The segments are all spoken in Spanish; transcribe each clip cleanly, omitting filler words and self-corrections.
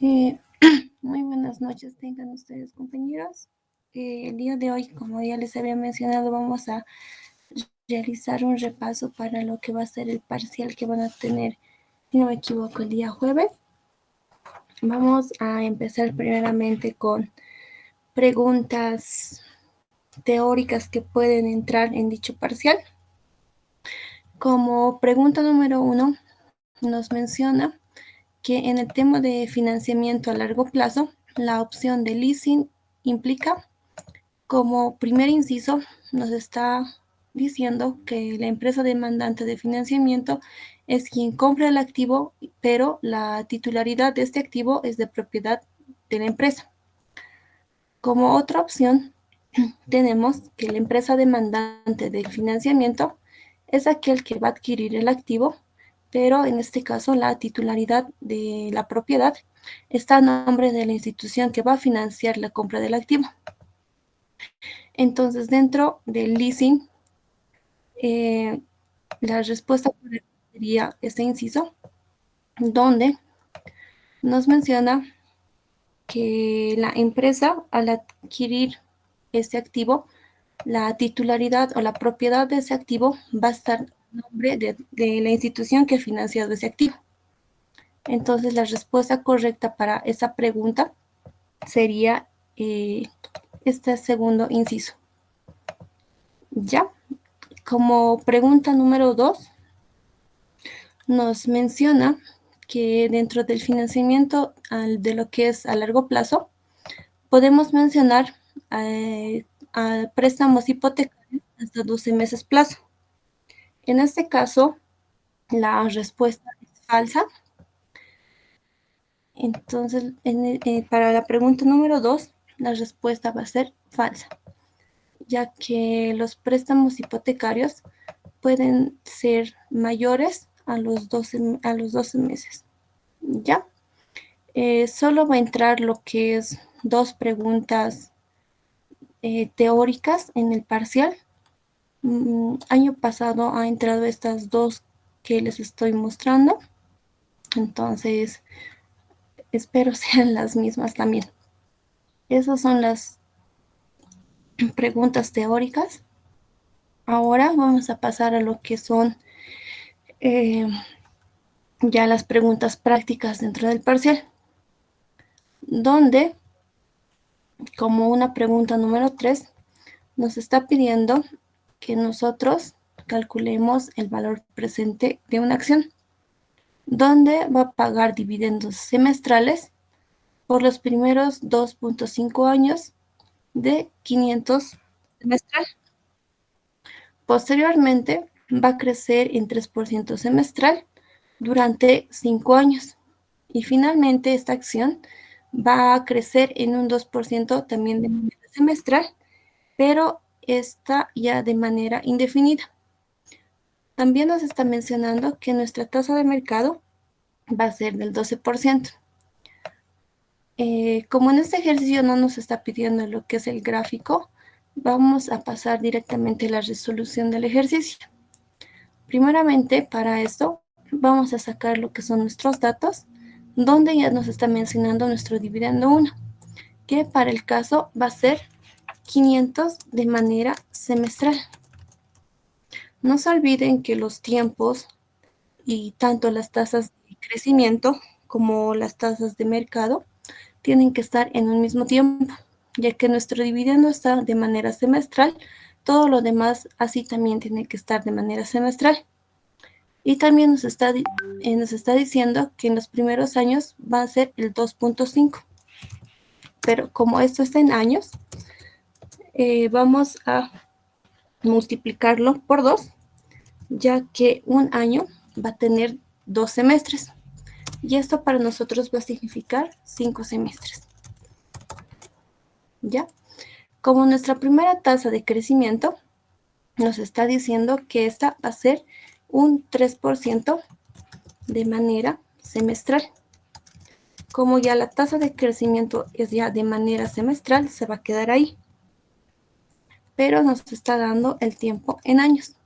Eh, Muy buenas noches, tengan ustedes, compañeros. El día de hoy, como ya les había mencionado, vamos a realizar un repaso para lo que va a ser el parcial que van a tener, si no me equivoco, el día jueves. Vamos a empezar primeramente con preguntas teóricas que pueden entrar en dicho parcial. Como pregunta número 1, nos menciona que en el tema de financiamiento a largo plazo, la opción de leasing implica, como primer inciso, nos está diciendo que la empresa demandante de financiamiento es quien compra el activo, pero la titularidad de este activo es de propiedad de la empresa. Como otra opción, tenemos que la empresa demandante del financiamiento es aquel que va a adquirir el activo, pero en este caso la titularidad de la propiedad está a nombre de la institución que va a financiar la compra del activo. Entonces, dentro del leasing, la respuesta sería este inciso, donde nos menciona que la empresa, al adquirir este activo, la titularidad o la propiedad de ese activo va a estar a nombre de la institución que ha financiado ese activo. Entonces, la respuesta correcta para esa pregunta sería este segundo inciso. Ya, como pregunta número 2, nos menciona que dentro del financiamiento de lo que es a largo plazo, podemos mencionar a préstamos hipotecarios hasta 12 meses plazo. En este caso, la respuesta es falsa. Entonces, para la pregunta número 2, la respuesta va a ser falsa, ya que los préstamos hipotecarios pueden ser mayores a los 12 meses. ¿Ya? Solo va a entrar lo que es 2 preguntas teóricas en el parcial. Año pasado ha entrado estas 2 que les estoy mostrando. Entonces, espero sean las mismas también. Esas son las preguntas teóricas. Ahora vamos a pasar a lo que son ya las preguntas prácticas dentro del parcial, donde, como una pregunta número 3, nos está pidiendo que nosotros calculemos el valor presente de una acción, donde va a pagar dividendos semestrales por los primeros 2.5 años de 500 semestral. Posteriormente, va a crecer en 3% semestral durante 5 años. Y finalmente, esta acción va a crecer en un 2% también de manera semestral, pero esta ya de manera indefinida. También nos está mencionando que nuestra tasa de mercado va a ser del 12%. Como en este ejercicio no nos está pidiendo lo que es el gráfico, vamos a pasar directamente a la resolución del ejercicio. Primeramente, para esto, vamos a sacar lo que son nuestros datos, donde ya nos está mencionando nuestro dividendo 1, que para el caso va a ser 500 de manera semestral. No se olviden que los tiempos y tanto las tasas de crecimiento como las tasas de mercado tienen que estar en un mismo tiempo, ya que nuestro dividendo está de manera semestral, todo lo demás así también tiene que estar de manera semestral. Y también nos está diciendo que en los primeros años va a ser el 2.5. Pero como esto está en años, vamos a multiplicarlo por 2, ya que un año va a tener 2 semestres. Y esto para nosotros va a significar 5 semestres. ¿Ya? Como nuestra primera tasa de crecimiento nos está diciendo que esta va a ser un 3% de manera semestral. Como ya la tasa de crecimiento es ya de manera semestral, se va a quedar ahí. Pero nos está dando el tiempo en años.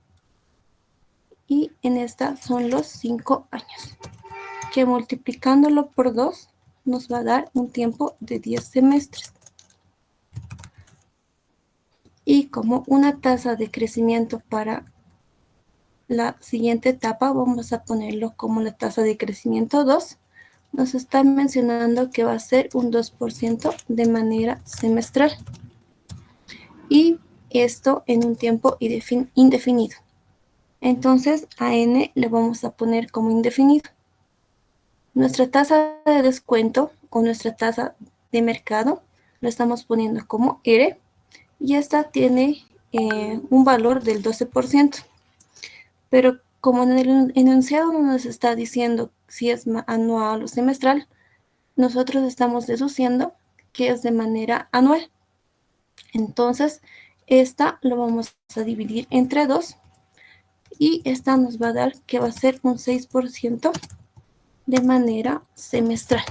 Y en esta son los 5 años, que multiplicándolo por 2 nos va a dar un tiempo de 10 semestres. Y como una tasa de crecimiento para la siguiente etapa, vamos a ponerlo como la tasa de crecimiento 2. Nos está mencionando que va a ser un 2% de manera semestral. Y esto en un tiempo indefinido. Entonces, a n le vamos a poner como indefinido. Nuestra tasa de descuento o nuestra tasa de mercado lo estamos poniendo como R y esta tiene un valor del 12%. Pero como en el enunciado no nos está diciendo si es anual o semestral, nosotros estamos deduciendo que es de manera anual. Entonces, esta lo vamos a dividir entre 2 y esta nos va a dar que va a ser un 6% de manera semestral.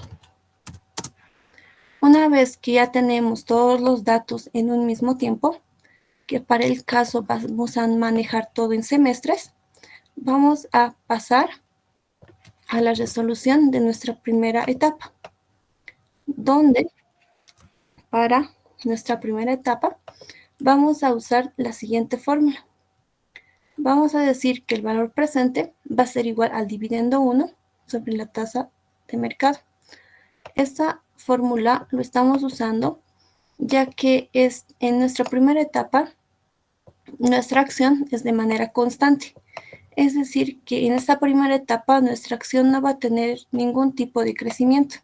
Una vez que ya tenemos todos los datos en un mismo tiempo, que para el caso vamos a manejar todo en semestres, vamos a pasar a la resolución de nuestra primera etapa, donde para nuestra primera etapa vamos a usar la siguiente fórmula. Vamos a decir que el valor presente va a ser igual al dividendo 1 sobre la tasa de mercado. Esta fórmula lo estamos usando ya que es en nuestra primera etapa, nuestra acción es de manera constante. Es decir, que en esta primera etapa nuestra acción no va a tener ningún tipo de crecimiento.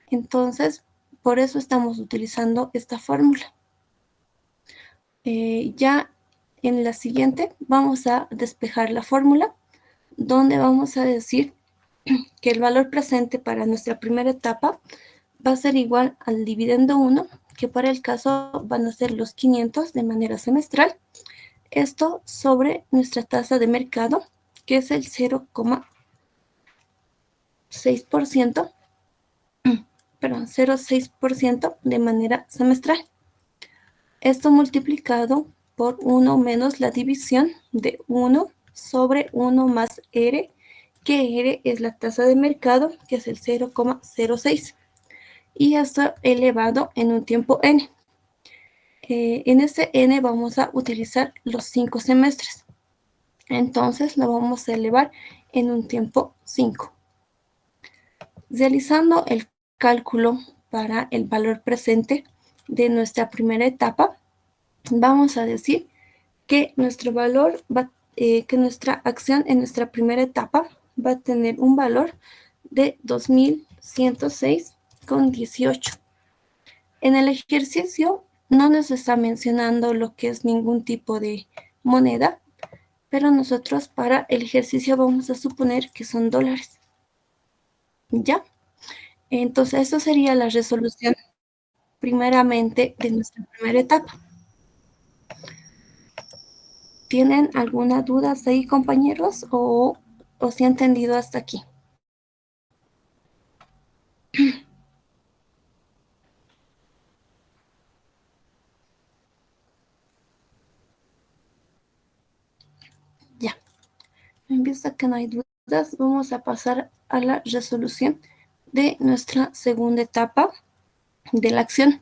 Entonces, por eso estamos utilizando esta fórmula. Ya en la siguiente vamos a despejar la fórmula, donde vamos a decir que el valor presente para nuestra primera etapa va a ser igual al dividendo 1, que para el caso van a ser los 500 de manera semestral. Esto sobre nuestra tasa de mercado, que es el 0,6%, perdón, 0,6% de manera semestral. Esto multiplicado por 1 menos la división de 1 sobre 1 más R, que R es la tasa de mercado, que es el 0,06. Y esto elevado en un tiempo n. En este n vamos a utilizar los 5 semestres. Entonces lo vamos a elevar en un tiempo 5. Realizando el cálculo para el valor presente de nuestra primera etapa, vamos a decir que nuestro valor que nuestra acción en nuestra primera etapa va a tener un valor de 2.106,18. En el ejercicio no nos está mencionando lo que es ningún tipo de moneda, pero nosotros para el ejercicio vamos a suponer que son dólares. ¿Ya? Entonces, eso sería la resolución primeramente de nuestra primera etapa. ¿Tienen alguna duda ahí, compañeros? ¿O si han entendido hasta aquí? Ya. En vista que no hay dudas, vamos a pasar a la resolución de nuestra segunda etapa de la acción,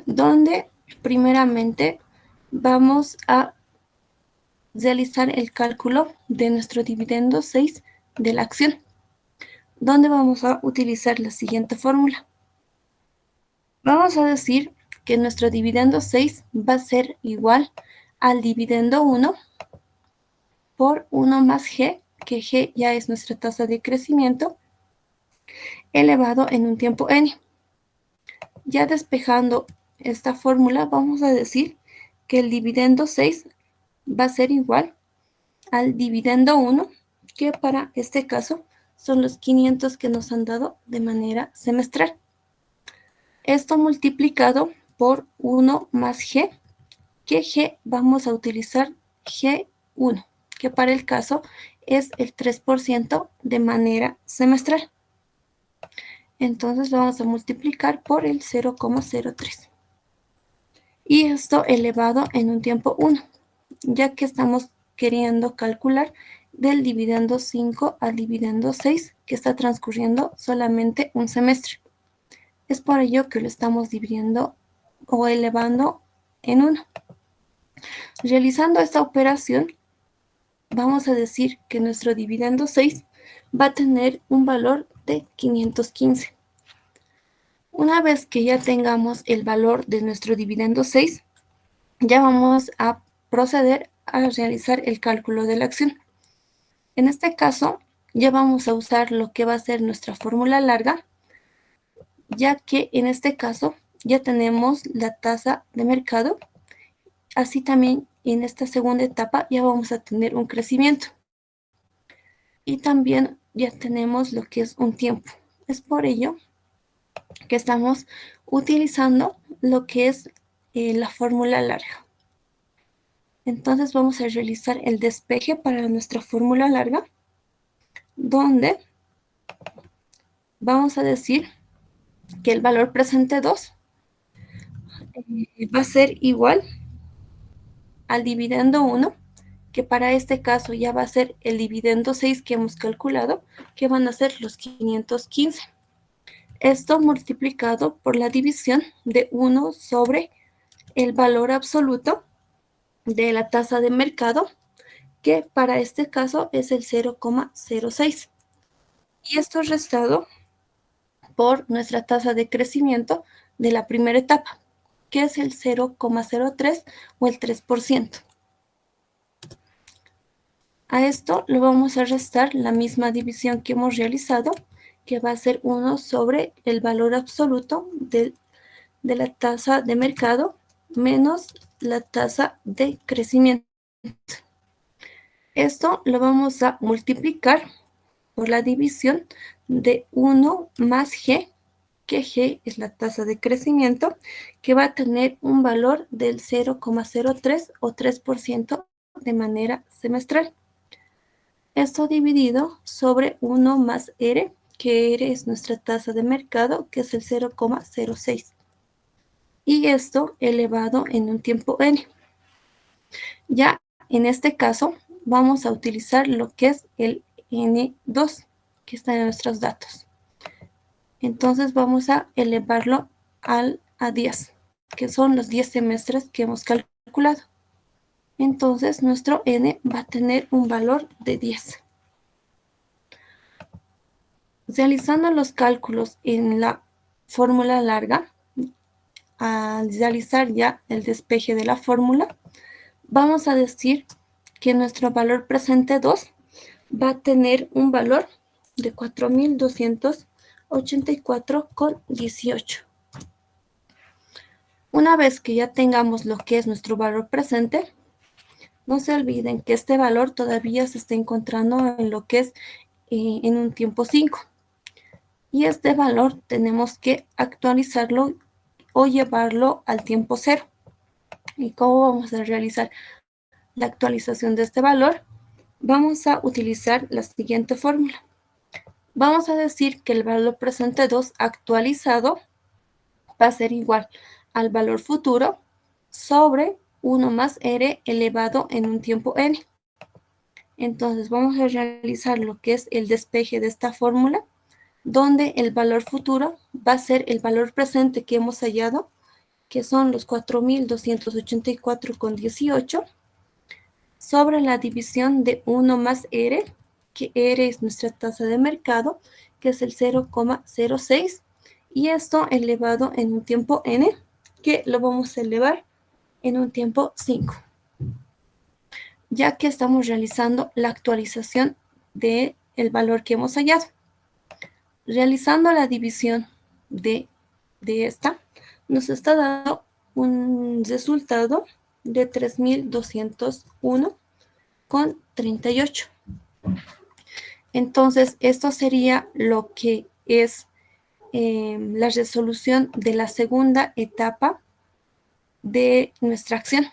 donde primeramente vamos a realizar el cálculo de nuestro dividendo 6 de la acción, donde vamos a utilizar la siguiente fórmula. Vamos a decir que nuestro dividendo 6 va a ser igual al dividendo 1 por 1 más g, que g ya es nuestra tasa de crecimiento, elevado en un tiempo n. Ya despejando esta fórmula, vamos a decir que el dividendo 6 va a ser igual al dividendo 1, que para este caso son los 500 que nos han dado de manera semestral. Esto multiplicado por 1 más g, que g vamos a utilizar G1, que para el caso es el 3% de manera semestral. Entonces vamos a multiplicar por el 0,03. Y esto elevado en un tiempo 1, ya que estamos queriendo calcular del dividendo 5 al dividendo 6, que está transcurriendo solamente un semestre. Es por ello que lo estamos dividiendo o elevando en 1. Realizando esta operación, vamos a decir que nuestro dividendo 6 va a tener un valor de 515. Una vez que ya tengamos el valor de nuestro dividendo 6, ya vamos a proceder a realizar el cálculo de la acción. En este caso, ya vamos a usar lo que va a ser nuestra fórmula larga, ya que en este caso ya tenemos la tasa de mercado. Así también en esta segunda etapa ya vamos a tener un crecimiento. Y también ya tenemos lo que es un tiempo. Es por ello que estamos utilizando lo que es la fórmula larga. Entonces vamos a realizar el despeje para nuestra fórmula larga, donde vamos a decir que el valor presente 2 va a ser igual al dividendo 1, que para este caso ya va a ser el dividendo 6 que hemos calculado, que van a ser los 515. Esto multiplicado por la división de 1 sobre el valor absoluto de la tasa de mercado, que para este caso es el 0,06. Y esto restado por nuestra tasa de crecimiento de la primera etapa, que es el 0,03 o el 3%. A esto lo vamos a restar la misma división que hemos realizado, que va a ser 1 sobre el valor absoluto de la tasa de mercado menos la tasa de crecimiento. Esto lo vamos a multiplicar por la división de 1 más G, que G es la tasa de crecimiento, que va a tener un valor del 0,03 o 3% de manera semestral. Esto dividido sobre 1 más R, que R es nuestra tasa de mercado, que es el 0,06. Y esto elevado en un tiempo N. Ya en este caso vamos a utilizar lo que es el N2, que está en nuestros datos. Entonces vamos a elevarlo a 10, que son los 10 semestres que hemos calculado. Entonces nuestro N va a tener un valor de 10. Realizando los cálculos en la fórmula larga, al realizar ya el despeje de la fórmula, vamos a decir que nuestro valor presente 2 va a tener un valor de 4.284,18. Una vez que ya tengamos lo que es nuestro valor presente, no se olviden que este valor todavía se está encontrando en lo que es en un tiempo 5. Y este valor tenemos que actualizarlo o llevarlo al tiempo 0. ¿Y cómo vamos a realizar la actualización de este valor? Vamos a utilizar la siguiente fórmula. Vamos a decir que el valor presente 2 actualizado va a ser igual al valor futuro sobre 1 más R elevado en un tiempo N. Entonces vamos a realizar lo que es el despeje de esta fórmula, donde el valor futuro va a ser el valor presente que hemos hallado, que son los 4.284,18, sobre la división de 1 más R, que R es nuestra tasa de mercado, que es el 0,06, y esto elevado en un tiempo N, que lo vamos a elevar en un tiempo 5, ya que estamos realizando la actualización del valor que hemos hallado. Realizando la división de esta, nos está dando un resultado de 3.201,38. Entonces, esto sería lo que es la resolución de la segunda etapa de nuestra acción.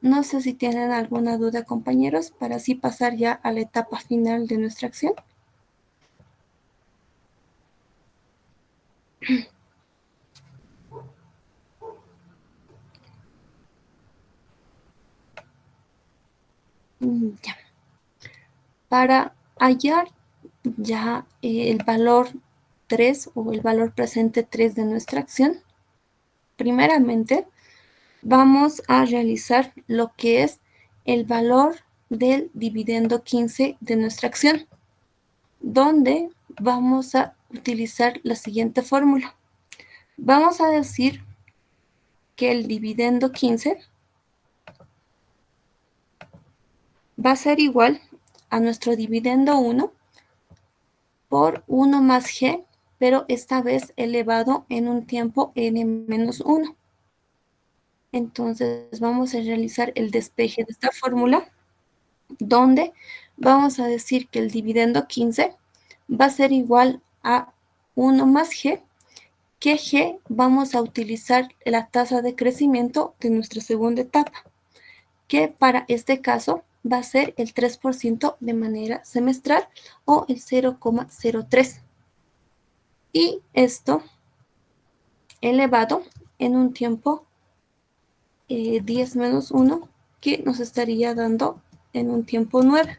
No sé si tienen alguna duda, compañeros, para así pasar ya a la etapa final de nuestra acción. Ya. Para hallar ya el valor 3 o el valor presente 3 de nuestra acción, primeramente vamos a realizar lo que es el valor del dividendo 15 de nuestra acción, donde vamos a utilizar la siguiente fórmula. Vamos a decir que el dividendo 15 va a ser igual a nuestro dividendo 1 por 1 más g, pero esta vez elevado en un tiempo n-1. Entonces vamos a realizar el despeje de esta fórmula, donde vamos a decir que el dividendo 15 va a ser igual a 1 más g, que g vamos a utilizar la tasa de crecimiento de nuestra segunda etapa, que para este caso va a ser el 3% de manera semestral o el 0,03. Y esto elevado en un tiempo 10 menos 1, que nos estaría dando en un tiempo 9.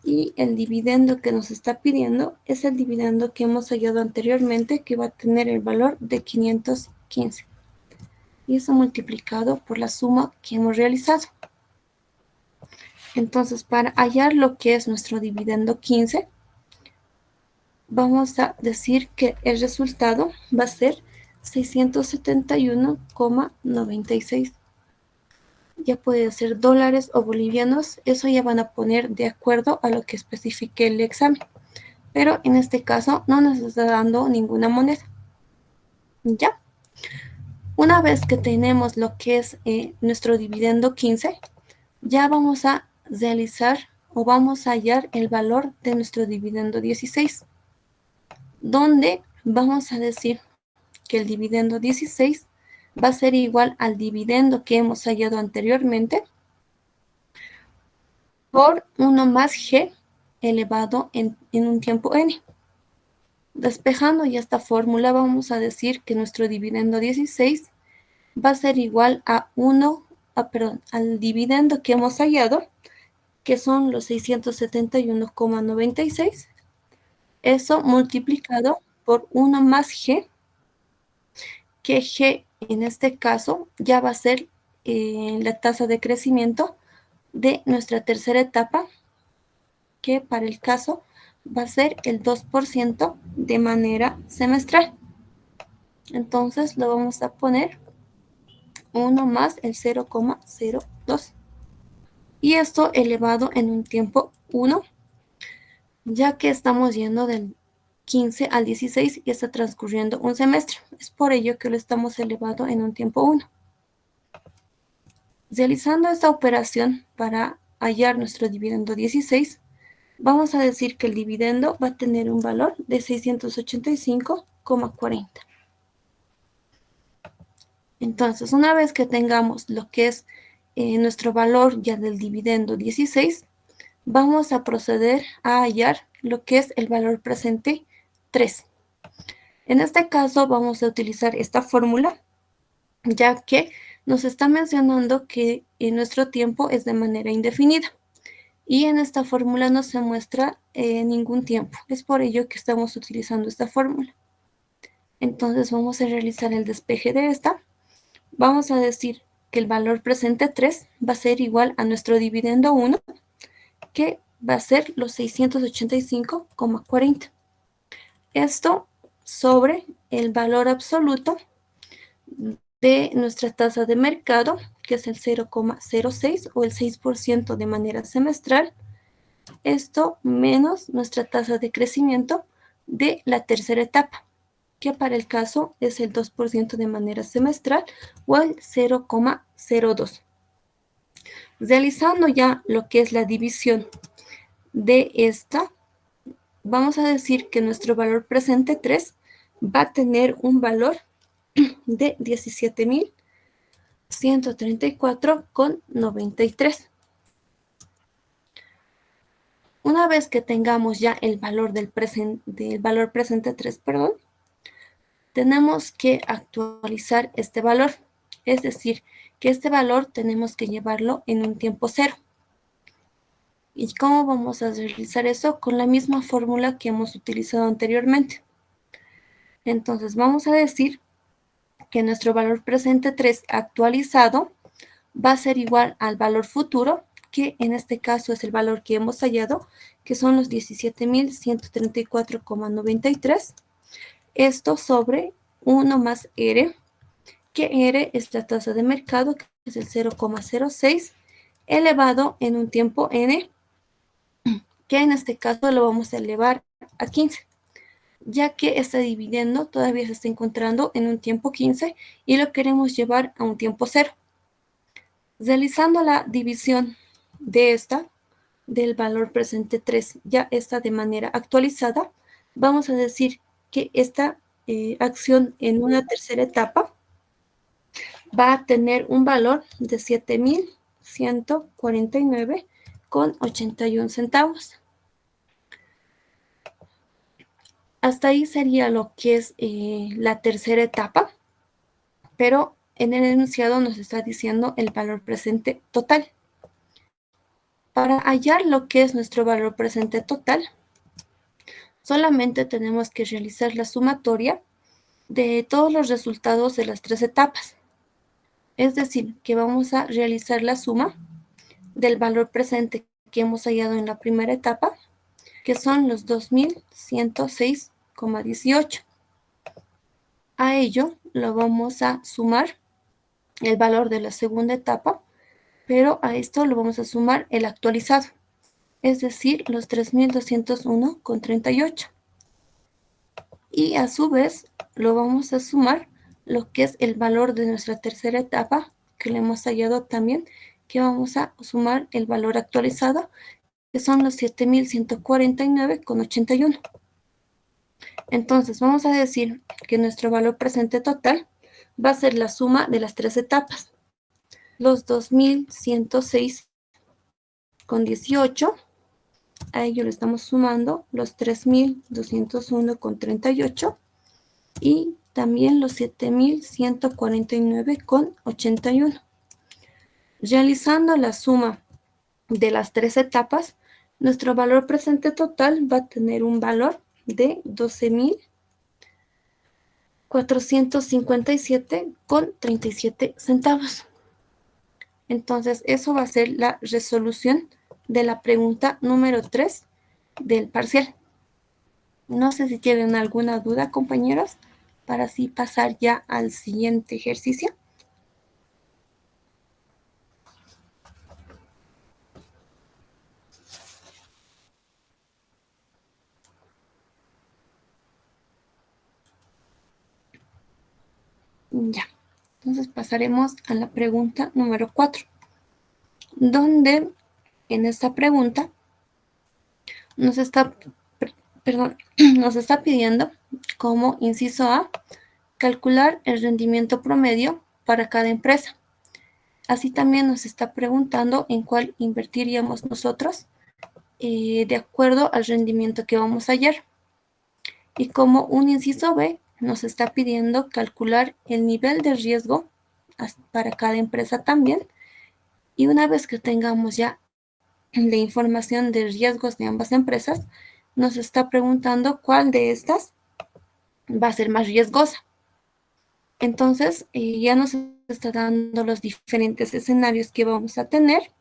Y el dividendo que nos está pidiendo es el dividendo que hemos hallado anteriormente, que va a tener el valor de 515. Y eso multiplicado por la suma que hemos realizado. Entonces, para hallar lo que es nuestro dividendo 15, vamos a decir que el resultado va a ser 671,96. Ya puede ser dólares o bolivianos, eso ya van a poner de acuerdo a lo que especifique el examen. Pero en este caso no nos está dando ninguna moneda. ¿Ya? Una vez que tenemos lo que es nuestro dividendo 15, ya vamos a realizar o vamos a hallar el valor de nuestro dividendo 16, donde vamos a decir que el dividendo 16 va a ser igual al dividendo que hemos hallado anteriormente por 1 más g elevado en un tiempo n. Despejando ya esta fórmula, vamos a decir que nuestro dividendo 16 va a ser igual a al dividendo que hemos hallado, que son los 671,96. Eso multiplicado por 1 más g, que g en este caso ya va a ser la tasa de crecimiento de nuestra tercera etapa, que para el caso va a ser el 2% de manera semestral. Entonces lo vamos a poner 1 más el 0,02. Y esto elevado en un tiempo 1, ya que estamos yendo del 15 al 16 y está transcurriendo un semestre. Es por ello que lo estamos elevando en un tiempo 1. Realizando esta operación para hallar nuestro dividendo 16, vamos a decir que el dividendo va a tener un valor de 685,40. Entonces, una vez que tengamos lo que es nuestro valor ya del dividendo 16, vamos a proceder a hallar lo que es el valor presente 3. En este caso vamos a utilizar esta fórmula, ya que nos está mencionando que nuestro tiempo es de manera indefinida. Y en esta fórmula no se muestra ningún tiempo. Es por ello que estamos utilizando esta fórmula. Entonces vamos a realizar el despeje de esta. Vamos a decir que el valor presente 3 va a ser igual a nuestro dividendo 1, que va a ser los 685,40. Esto sobre el valor absoluto de nuestra tasa de mercado, que es el 0,06 o el 6% de manera semestral. Esto menos nuestra tasa de crecimiento de la tercera etapa, que para el caso es el 2% de manera semestral o el 0,02. Realizando ya lo que es la división de esta, vamos a decir que nuestro valor presente 3 va a tener un valor de 17.134,93. Una vez que tengamos ya el valor del valor presente 3, tenemos que actualizar este valor. Es decir, que este valor tenemos que llevarlo en un tiempo 0. ¿Y cómo vamos a realizar eso? Con la misma fórmula que hemos utilizado anteriormente. Entonces vamos a decir que nuestro valor presente 3 actualizado va a ser igual al valor futuro, que en este caso es el valor que hemos hallado, que son los 17.134,93. Esto sobre 1 más R, que R es la tasa de mercado, que es el 0,06, elevado en un tiempo N, que en este caso lo vamos a elevar a 15, ya que este dividendo todavía se está encontrando en un tiempo 15 y lo queremos llevar a un tiempo 0. Realizando la división de del valor presente 3, ya está de manera actualizada, vamos a decir que esta acción en una tercera etapa va a tener un valor de 7.149,81 centavos. Hasta ahí sería lo que es la tercera etapa, pero en el enunciado nos está diciendo el valor presente total. Para hallar lo que es nuestro valor presente total, solamente tenemos que realizar la sumatoria de todos los resultados de las 3 etapas. Es decir, que vamos a realizar la suma del valor presente que hemos hallado en la primera etapa, que son los 2.106,18. A ello lo vamos a sumar el valor de la segunda etapa, pero a esto lo vamos a sumar el actualizado, es decir, los 3.201,38. Y a su vez lo vamos a sumar lo que es el valor de nuestra tercera etapa, que le hemos hallado también, que vamos a sumar el valor actualizado, que son los 7.149,81. Entonces vamos a decir que nuestro valor presente total va a ser la suma de las 3 etapas, los 2.106,18, a ello le estamos sumando los 3.201,38 y también los 7.149,81. Realizando la suma de las 3 etapas, nuestro valor presente total va a tener un valor de 12.457,37 centavos. Entonces, eso va a ser la resolución de la pregunta número 3 del parcial. No sé si tienen alguna duda, compañeros, para así pasar ya al siguiente ejercicio. Ya, entonces pasaremos a la pregunta número 4, donde en esta pregunta nos está pidiendo como inciso A, calcular el rendimiento promedio para cada empresa. Así también nos está preguntando en cuál invertiríamos nosotros de acuerdo al rendimiento que vamos a hallar. Y como un inciso B, nos está pidiendo calcular el nivel de riesgo para cada empresa también. Y una vez que tengamos ya la información de riesgos de ambas empresas, nos está preguntando cuál de estas va a ser más riesgosa. Entonces, ya nos está dando los diferentes escenarios que vamos a tener.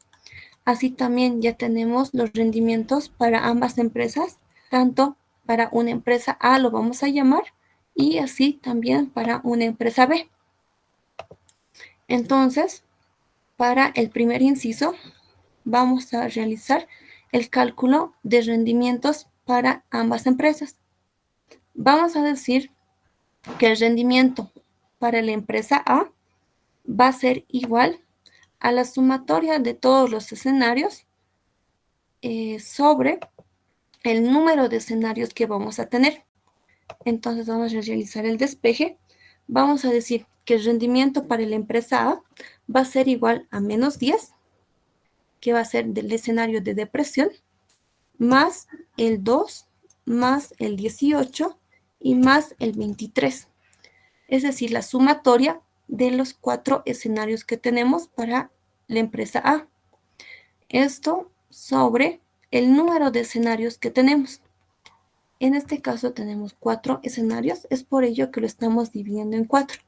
Así también ya tenemos los rendimientos para ambas empresas, tanto para una empresa A lo vamos a llamar y así también para una empresa B. Entonces, para el primer inciso, vamos a realizar el cálculo de rendimientos para ambas empresas. Vamos a decir que el rendimiento para la empresa A va a ser igual a la sumatoria de todos los escenarios sobre el número de escenarios que vamos a tener. Entonces vamos a realizar el despeje. Vamos a decir que el rendimiento para la empresa A va a ser igual a menos 10, que va a ser del escenario de depresión, más el 2, más el 18 y más el 23. Es decir, la sumatoria de los 4 escenarios que tenemos para la empresa A. Esto sobre el número de escenarios que tenemos. En este caso tenemos 4 escenarios, es por ello que lo estamos dividiendo en 4.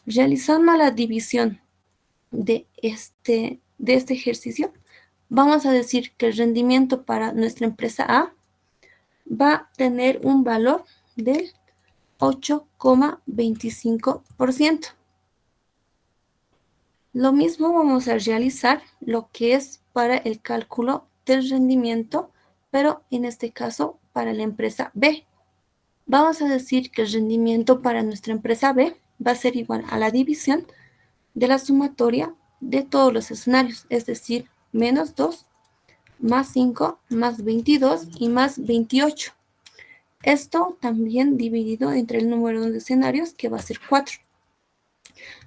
Realizando la división de este ejercicio, vamos a decir que el rendimiento para nuestra empresa A va a tener un valor del 8,25%. Lo mismo vamos a realizar lo que es para el cálculo del rendimiento, pero en este caso para la empresa B. Vamos a decir que el rendimiento para nuestra empresa B va a ser igual a la división de la sumatoria de todos los escenarios, es decir, menos 2, más 5, más 22 y más 28. Esto también dividido entre el número de escenarios, que va a ser 4.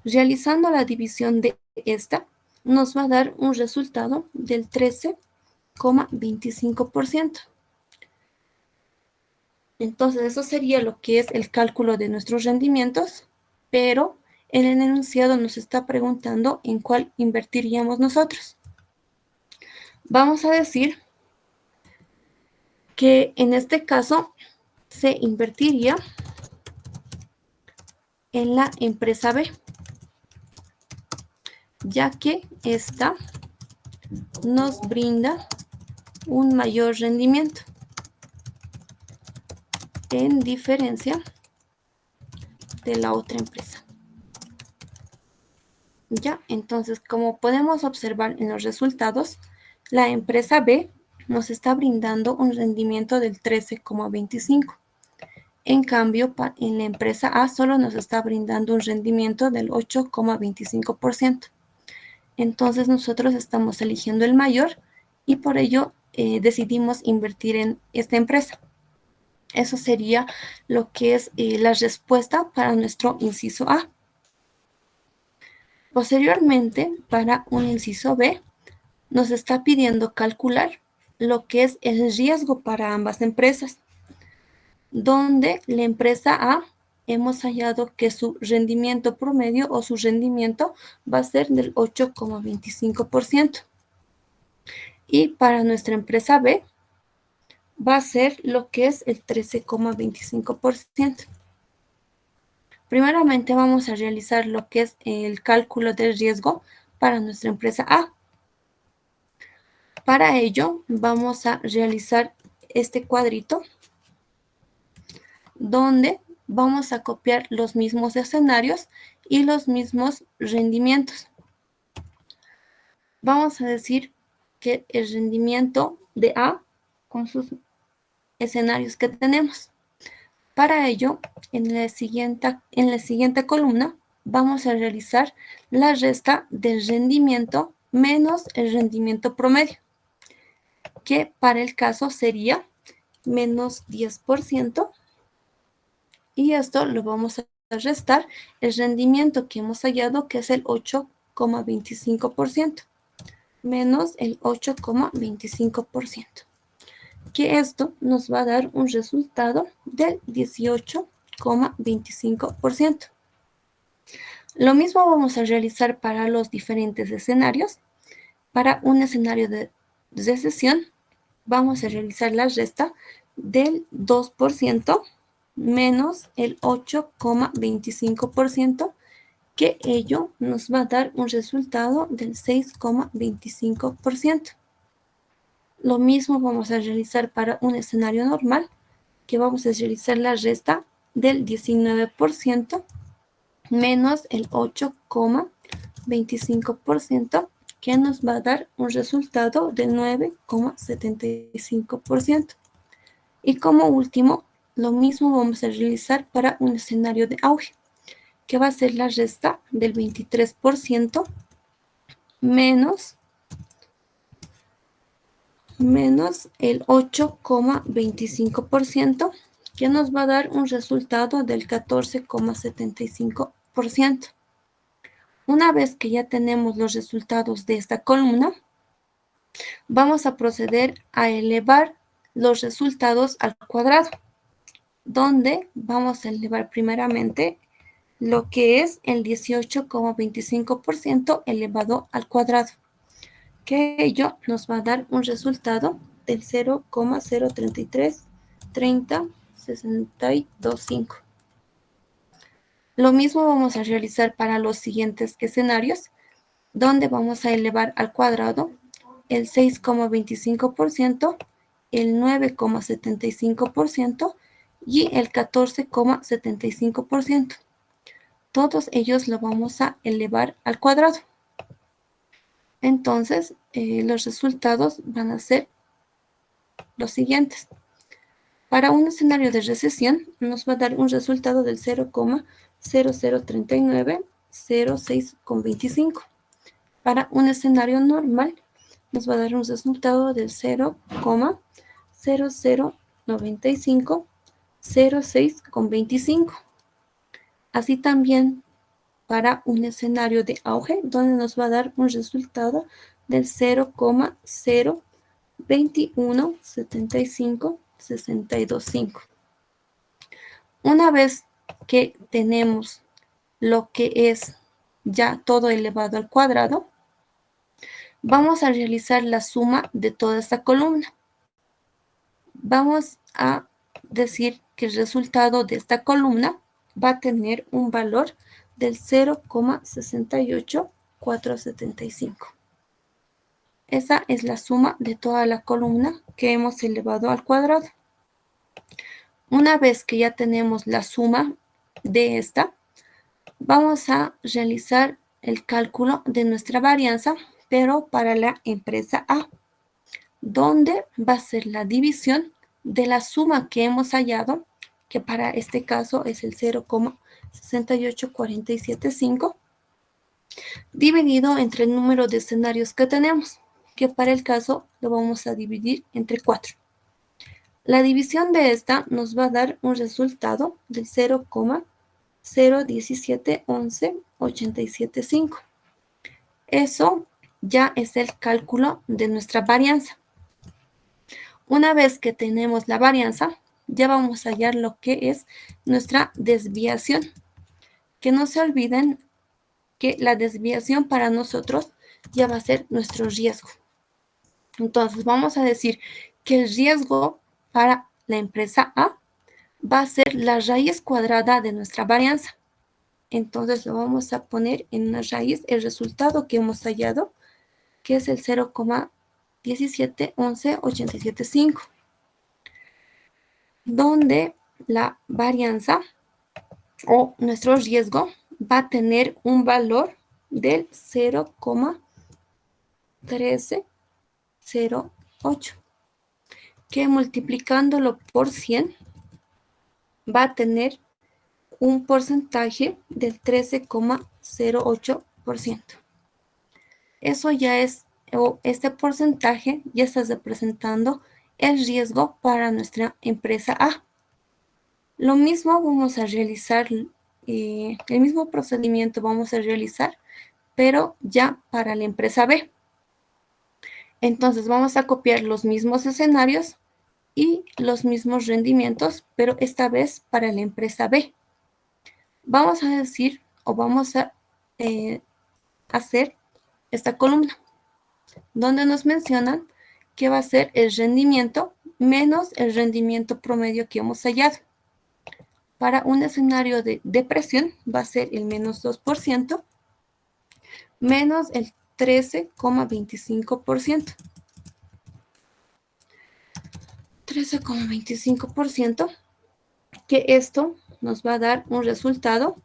Realizando la división de esta, nos va a dar un resultado del 13,25%. Entonces, eso sería lo que es el cálculo de nuestros rendimientos, pero en el enunciado nos está preguntando en cuál invertiríamos nosotros. Vamos a decir que en este caso se invertiría en la empresa B, ya que esta nos brinda un mayor rendimiento en diferencia de la otra empresa. Ya, entonces, como podemos observar en los resultados, la empresa B nos está brindando un rendimiento del 13,25. En cambio, en la empresa A solo nos está brindando un rendimiento del 8,25%. Entonces, nosotros estamos eligiendo el mayor y por ello decidimos invertir en esta empresa. Eso sería lo que es la respuesta para nuestro inciso A. Posteriormente, para un inciso B, nos está pidiendo calcular lo que es el riesgo para ambas empresas, donde la empresa A hemos hallado que su rendimiento promedio o su rendimiento va a ser del 8,25%. Y para nuestra empresa B va a ser lo que es el 13,25%. Primeramente vamos a realizar lo que es el cálculo del riesgo para nuestra empresa A. Para ello vamos a realizar este cuadrito donde vamos a copiar los mismos escenarios y los mismos rendimientos. Vamos a decir que el rendimiento de A con sus escenarios que tenemos. Para ello, en la siguiente columna vamos a realizar la resta del rendimiento menos el rendimiento promedio, que para el caso sería menos 10%, y esto lo vamos a restar el rendimiento que hemos hallado, que es el 8,25%, menos el 8,25%. Que esto nos va a dar un resultado del 18,25%. Lo mismo vamos a realizar para los diferentes escenarios. Para un escenario de recesión, vamos a realizar la resta del 2% menos el 8,25%, que ello nos va a dar un resultado del 6,25%. Lo mismo vamos a realizar para un escenario normal, que vamos a realizar la resta del 19% menos el 8,25%, que nos va a dar un resultado del 9,75%. Y como último, lo mismo vamos a realizar para un escenario de auge, que va a ser la resta del 23% menos el 8,25%, que nos va a dar un resultado del 14,75%. Una vez que ya tenemos los resultados de esta columna, vamos a proceder a elevar los resultados al cuadrado, donde vamos a elevar primeramente lo que es el 18,25% elevado al cuadrado, que ello nos va a dar un resultado del 0,0333062.5. Lo mismo vamos a realizar para los siguientes escenarios, donde vamos a elevar al cuadrado el 6,25%, el 9,75% y el 14,75%. Todos ellos lo vamos a elevar al cuadrado. Entonces, los resultados van a ser los siguientes. Para un escenario de recesión, nos va a dar un resultado del 0,003906,25. Para un escenario normal, nos va a dar un resultado del 0,009506,25. Así también para un escenario de auge, donde nos va a dar un resultado del 0,0217562.5. Una vez que tenemos lo que es ya todo elevado al cuadrado, vamos a realizar la suma de toda esta columna. Vamos a decir que el resultado de esta columna va a tener un valor del 0,68475. Esa es la suma de toda la columna que hemos elevado al cuadrado. Una vez que ya tenemos la suma de esta, vamos a realizar el cálculo de nuestra varianza, pero para la empresa A, donde va a ser la división de la suma que hemos hallado, que para este caso es el 0,68475, dividido entre el número de escenarios que tenemos, que para el caso lo vamos a dividir entre 4. La división de esta nos va a dar un resultado del 0,0171187.5. Eso ya es el cálculo de nuestra varianza. Una vez que tenemos la varianza, ya vamos a hallar lo que es nuestra desviación. Que no se olviden que la desviación para nosotros ya va a ser nuestro riesgo. Entonces vamos a decir que el riesgo para la empresa A va a ser la raíz cuadrada de nuestra varianza. Entonces lo vamos a poner en una raíz, el resultado que hemos hallado, que es el 0,1711875, donde la varianza o nuestro riesgo va a tener un valor del 0,1308, que multiplicándolo por 100 va a tener un porcentaje del 13,08%. Eso ya es, o este porcentaje ya está representando el riesgo para nuestra empresa A. Lo mismo vamos a realizar, el mismo procedimiento vamos a realizar, pero ya para la empresa B. Entonces vamos a copiar los mismos escenarios y los mismos rendimientos, pero esta vez para la empresa B. Vamos a decir o vamos a hacer esta columna, donde nos mencionan que va a ser el rendimiento menos el rendimiento promedio que hemos hallado. Para un escenario de depresión va a ser el menos 2% menos el 13,25%. 13,25%, que esto nos va a dar un resultado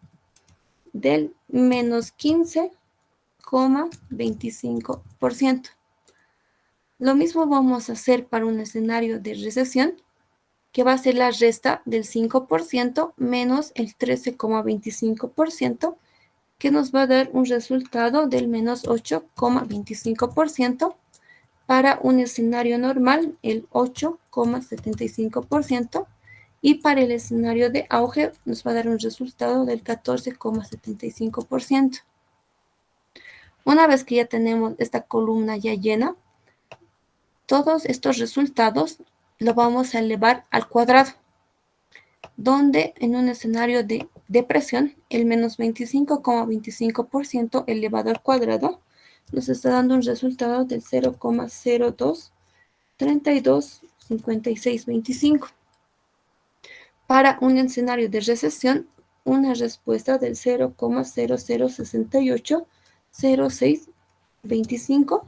del menos 15,25%. Lo mismo vamos a hacer para un escenario de recesión, que va a ser la resta del 5% menos el 13,25%, que nos va a dar un resultado del menos 8,25%. Para un escenario normal, el 8,75%. Y para el escenario de auge, nos va a dar un resultado del 14,75%. Una vez que ya tenemos esta columna ya llena, todos estos resultados lo vamos a elevar al cuadrado, donde en un escenario de depresión, el menos 25,25% elevado al cuadrado nos está dando un resultado del 0,02 32,5625. Para un escenario de recesión, una respuesta del 0,00680625.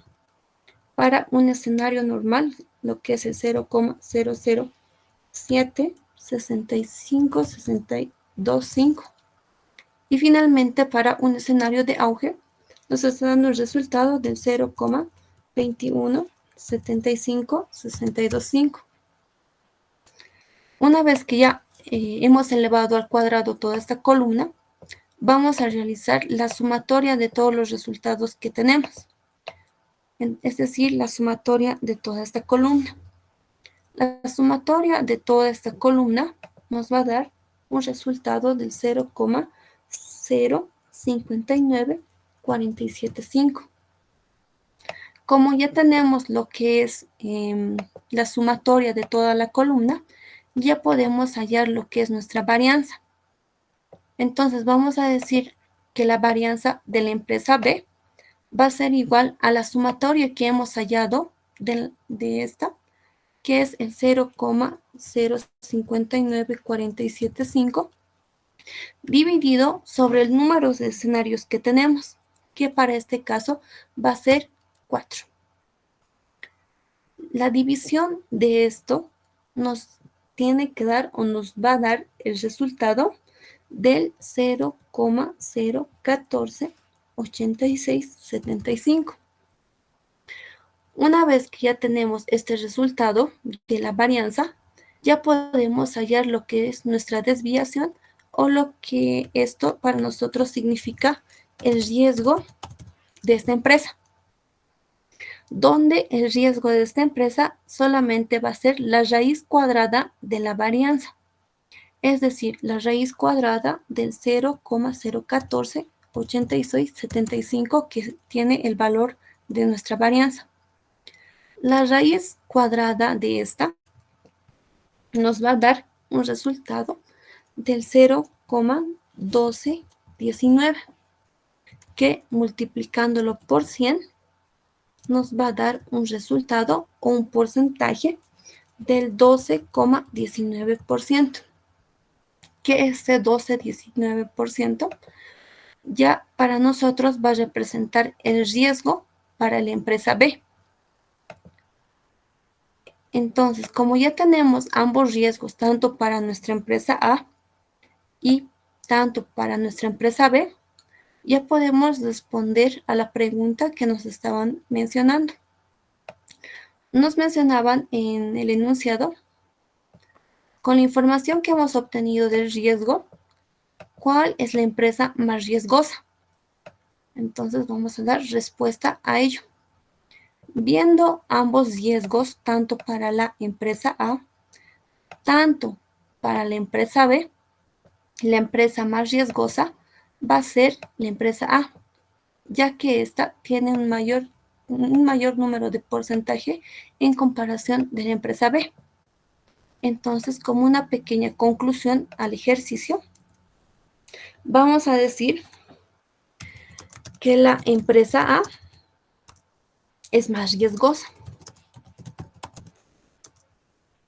Para un escenario normal, lo que es el 0,0076562.5. Y finalmente, para un escenario de auge, nos está dando el resultado del 0,217562.5. Una vez que ya hemos elevado al cuadrado toda esta columna, vamos a realizar la sumatoria de todos los resultados que tenemos. Es decir, la sumatoria de toda esta columna. La sumatoria de toda esta columna nos va a dar un resultado del 0,059475. Como ya tenemos lo que es la sumatoria de toda la columna, ya podemos hallar lo que es nuestra varianza. Entonces vamos a decir que la varianza de la empresa B va a ser igual a la sumatoria que hemos hallado de esta, que es el 0,059475, dividido sobre el número de escenarios que tenemos, que para este caso va a ser 4. La división de esto nos tiene que dar o nos va a dar el resultado del 0,0148675. Una vez que ya tenemos este resultado de la varianza, ya podemos hallar lo que es nuestra desviación o lo que esto para nosotros significa el riesgo de esta empresa, donde el riesgo de esta empresa solamente va a ser la raíz cuadrada de la varianza, es decir, la raíz cuadrada del 0,0148675 que tiene el valor de nuestra varianza. La raíz cuadrada de esta nos va a dar un resultado del 0,1219, que multiplicándolo por 100 nos va a dar un resultado o un porcentaje del 12,19%, que este 12,19% ya para nosotros va a representar el riesgo para la empresa B. Entonces, como ya tenemos ambos riesgos, tanto para nuestra empresa A y tanto para nuestra empresa B, ya podemos responder a la pregunta que nos estaban mencionando. Nos mencionaban en el enunciado, con la información que hemos obtenido del riesgo, ¿cuál es la empresa más riesgosa? Entonces vamos a dar respuesta a ello. Viendo ambos riesgos, tanto para la empresa A, tanto para la empresa B, la empresa más riesgosa va a ser la empresa A, ya que ésta tiene un mayor número de porcentaje en comparación de la empresa B. Entonces, como una pequeña conclusión al ejercicio, vamos a decir que la empresa A es más riesgosa,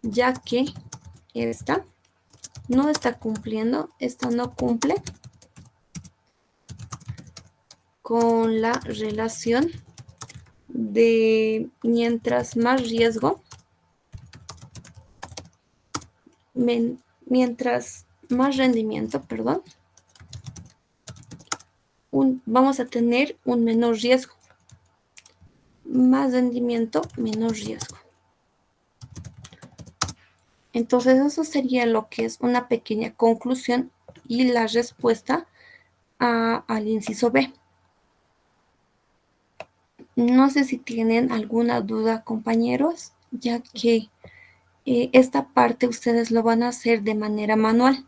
ya que esta no está cumpliendo, esta no cumple con la relación de mientras más riesgo, mientras más rendimiento, perdón, vamos a tener un menor riesgo. Más rendimiento, menor riesgo. Entonces eso sería lo que es una pequeña conclusión y la respuesta al inciso B. No sé si tienen alguna duda, compañeros, ya que esta parte ustedes lo van a hacer de manera manual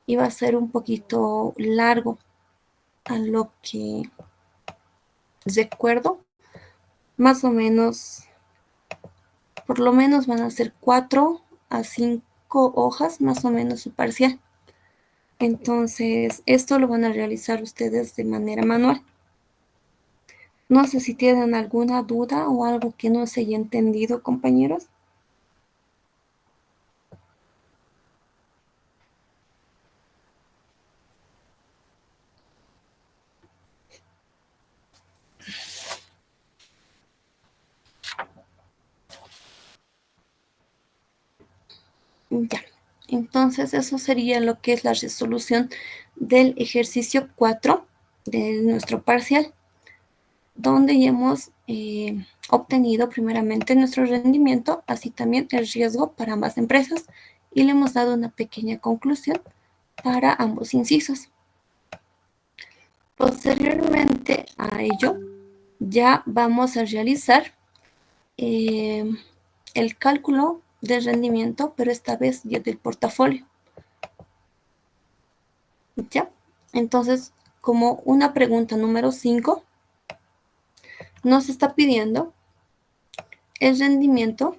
y va a ser un poquito largo a lo que recuerdo. Más o menos, por lo menos van a ser 4 a 5 hojas, más o menos su parcial. Entonces, esto lo van a realizar ustedes de manera manual. No sé si tienen alguna duda o algo que no se haya entendido, compañeros. Ya, entonces eso sería lo que es la resolución del ejercicio 4 de nuestro parcial, donde ya hemos obtenido primeramente nuestro rendimiento, así también el riesgo para ambas empresas, y le hemos dado una pequeña conclusión para ambos incisos. Posteriormente a ello, ya vamos a realizar el cálculo de rendimiento, pero esta vez ya del portafolio. ¿Ya? Entonces, como una pregunta número 5, nos está pidiendo el rendimiento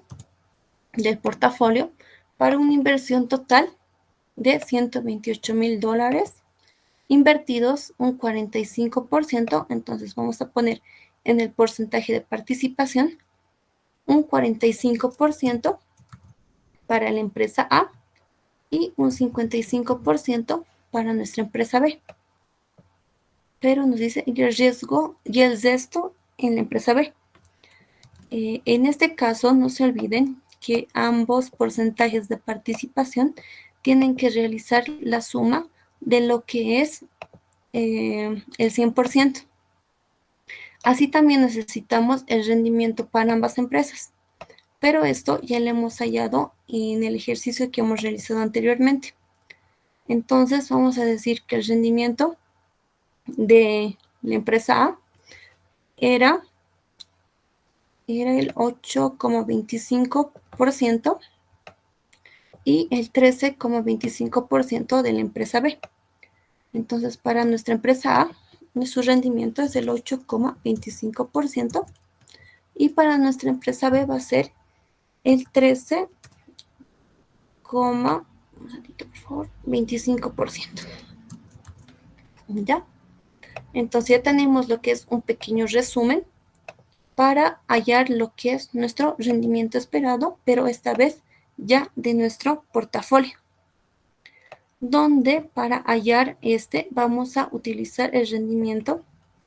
del portafolio para una inversión total de $128,000, invertidos un 45%, entonces vamos a poner en el porcentaje de participación un 45% para la empresa A y un 55% para nuestra empresa B. Pero nos dice el riesgo y el resto en la empresa B. En este caso, no se olviden que ambos porcentajes de participación tienen que realizar la suma de lo que es el 100%. Así también necesitamos el rendimiento para ambas empresas, pero esto ya lo hemos hallado en el ejercicio que hemos realizado anteriormente. Entonces vamos a decir que el rendimiento de la empresa A era el 8,25% y el 13,25% de la empresa B. Entonces, para nuestra empresa A, su rendimiento es el 8,25% y para nuestra empresa B va a ser el 13,25%. ¿Ya? Entonces ya tenemos lo que es un pequeño resumen para hallar lo que es nuestro rendimiento esperado, pero esta vez ya de nuestro portafolio, donde para hallar vamos a utilizar el rendimiento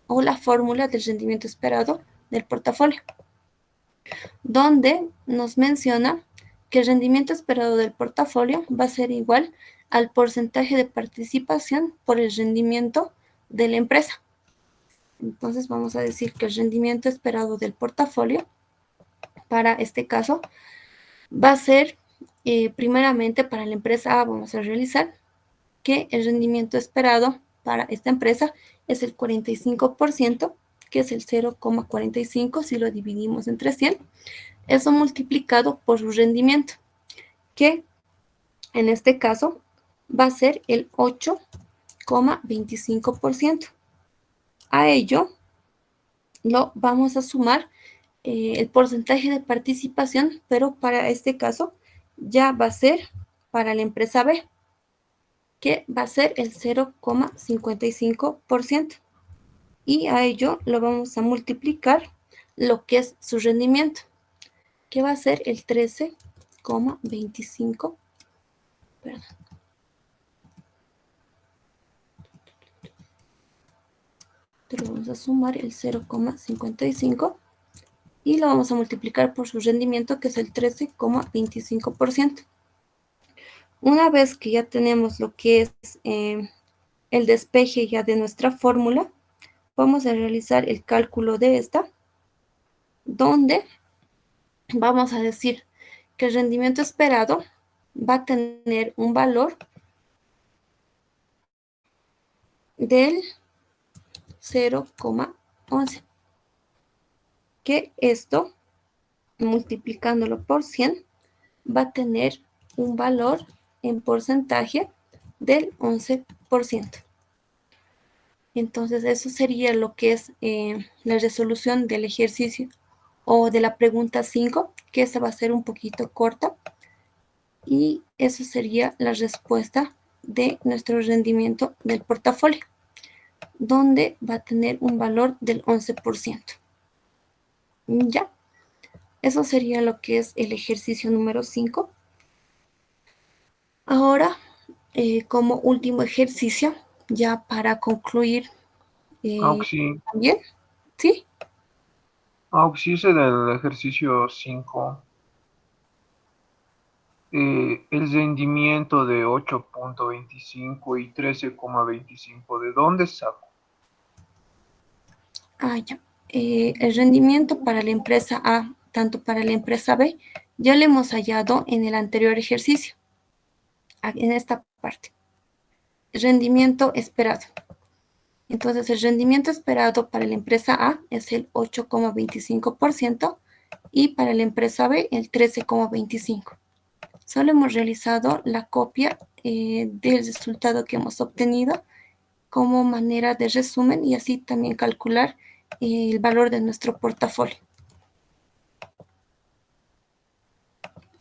o la fórmula del rendimiento esperado del portafolio, donde nos menciona que el rendimiento esperado del portafolio va a ser igual al porcentaje de participación por el rendimiento de la empresa. Entonces vamos a decir que el rendimiento esperado del portafolio para este caso va a ser primeramente para la empresa A, vamos a realizar que el rendimiento esperado para esta empresa es el 45%, que es el 0,45 si lo dividimos entre 100, eso multiplicado por su rendimiento, que en este caso va a ser el 8,25%. A ello lo vamos a sumar el porcentaje de participación, pero para este caso ya va a ser para la empresa B, que va a ser el 0,55%. Y a ello lo vamos a multiplicar lo que es su rendimiento, que va a ser el 13,25. Perdón. Entonces vamos a sumar el 0,55 y lo vamos a multiplicar por su rendimiento, que es el 13,25%. Una vez que ya tenemos lo que es el despeje ya de nuestra fórmula, vamos a realizar el cálculo de esta, donde vamos a decir que el rendimiento esperado va a tener un valor del 0,11, que esto, multiplicándolo por 100, va a tener un valor en porcentaje del 11%. Entonces, eso sería lo que es la resolución del ejercicio o de la pregunta 5, que esa va a ser un poquito corta. Y eso sería la respuesta de nuestro rendimiento del portafolio. donde va a tener un valor del 11%. Ya, eso sería lo que es el ejercicio número 5. Ahora, como último ejercicio, ya para concluir Auxi, también, ¿sí? Auxi ese del ejercicio 5. El rendimiento de 8,25 y 13,25, ¿de dónde saco? Ya. El rendimiento para la empresa A, tanto para la empresa B, ya lo hemos hallado en el anterior ejercicio, en esta parte. Rendimiento esperado. Entonces, el rendimiento esperado para la empresa A es el 8,25% y para la empresa B el 13,25%. Solo hemos realizado la copia del resultado que hemos obtenido como manera de resumen y así también calcular el valor de nuestro portafolio.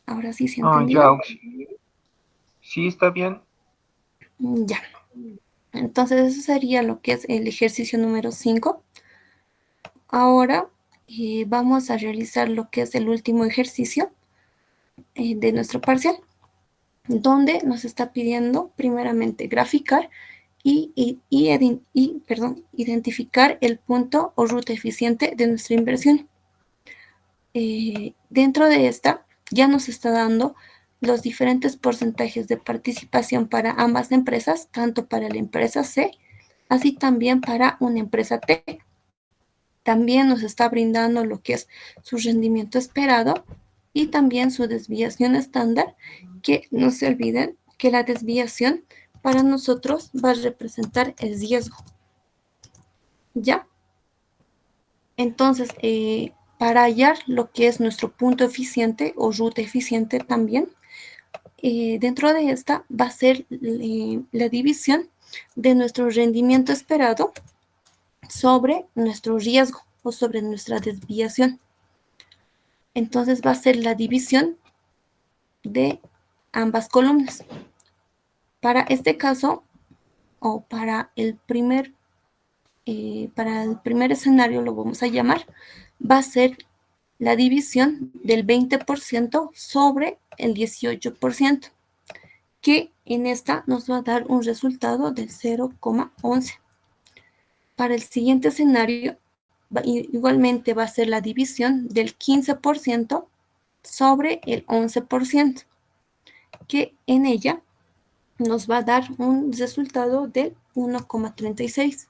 Ahora sí se ha Ya, entendido. Auxi. Sí, está bien. Ya. Entonces, eso sería lo que es el ejercicio número 5. Ahora vamos a realizar lo que es el último ejercicio de nuestro parcial, donde nos está pidiendo primeramente graficar identificar el punto o ruta eficiente de nuestra inversión. Dentro de esta ya nos está dando los diferentes porcentajes de participación para ambas empresas, tanto para la empresa C, así también para una empresa T. También nos está brindando lo que es su rendimiento esperado y también su desviación estándar, que no se olviden que la desviación para nosotros va a representar el riesgo. ¿Ya? Entonces, para hallar lo que es nuestro punto eficiente o ruta eficiente también, dentro de esta va a ser la división de nuestro rendimiento esperado sobre nuestro riesgo o sobre nuestra desviación. Entonces va a ser la división de ambas columnas. Para este caso, o para el primer escenario lo vamos a llamar, va a ser la división del 20% sobre el 18%, que en esta nos va a dar un resultado del 0,11. Para el siguiente escenario, igualmente va a ser la división del 15% sobre el 11%, que en ella nos va a dar un resultado del 1,36.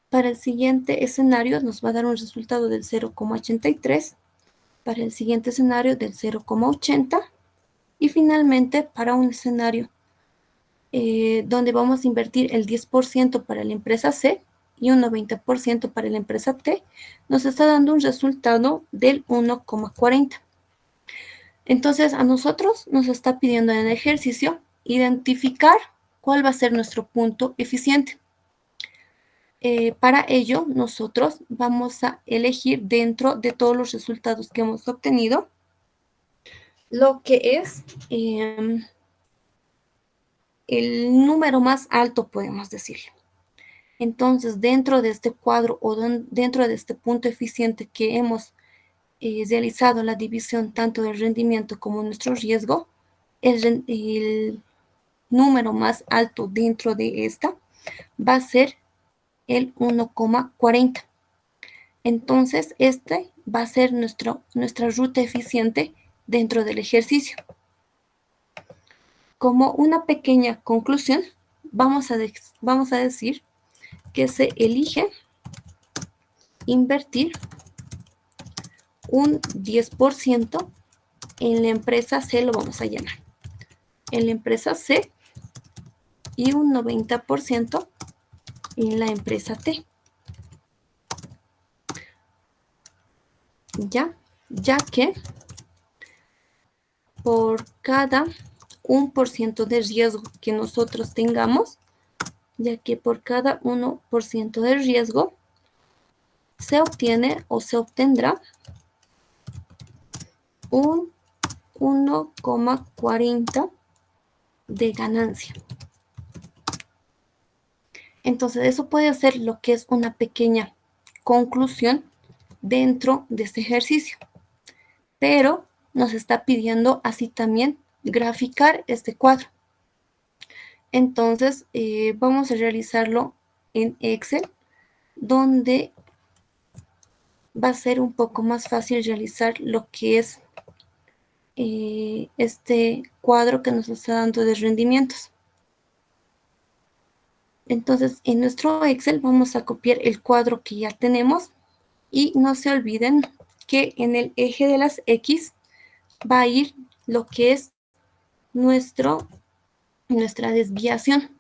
Para el siguiente escenario nos va a dar un resultado del 0,83, para el siguiente escenario del 0,80 y finalmente para un escenario donde vamos a invertir el 10% para la empresa C y un 90% para la empresa T, nos está dando un resultado del 1,40. Entonces, a nosotros nos está pidiendo en el ejercicio identificar cuál va a ser nuestro punto eficiente. Para ello, nosotros vamos a elegir dentro de todos los resultados que hemos obtenido lo que es el número más alto, podemos decir. Entonces, dentro de este cuadro o dentro de este punto eficiente que hemos realizado la división tanto del rendimiento como nuestro riesgo, el número más alto dentro de esta va a ser el 1,40. Entonces, este va a ser nuestra ruta eficiente dentro del ejercicio. Como una pequeña conclusión, vamos a decir que se elige invertir un 10% en la empresa C, lo vamos a llamar, en la empresa C y un 90% en la empresa T. Ya que por cada 1% de riesgo que nosotros tengamos, ya que por cada 1% de riesgo se obtiene o se obtendrá un 1,40 de ganancia. Entonces, eso puede ser lo que es una pequeña conclusión dentro de este ejercicio. Pero nos está pidiendo así también graficar este cuadro. Entonces, vamos a realizarlo en Excel, donde va a ser un poco más fácil realizar lo que es este cuadro que nos está dando de rendimientos. Entonces, en nuestro Excel vamos a copiar el cuadro que ya tenemos y no se olviden que en el eje de las X va a ir lo que es nuestra desviación.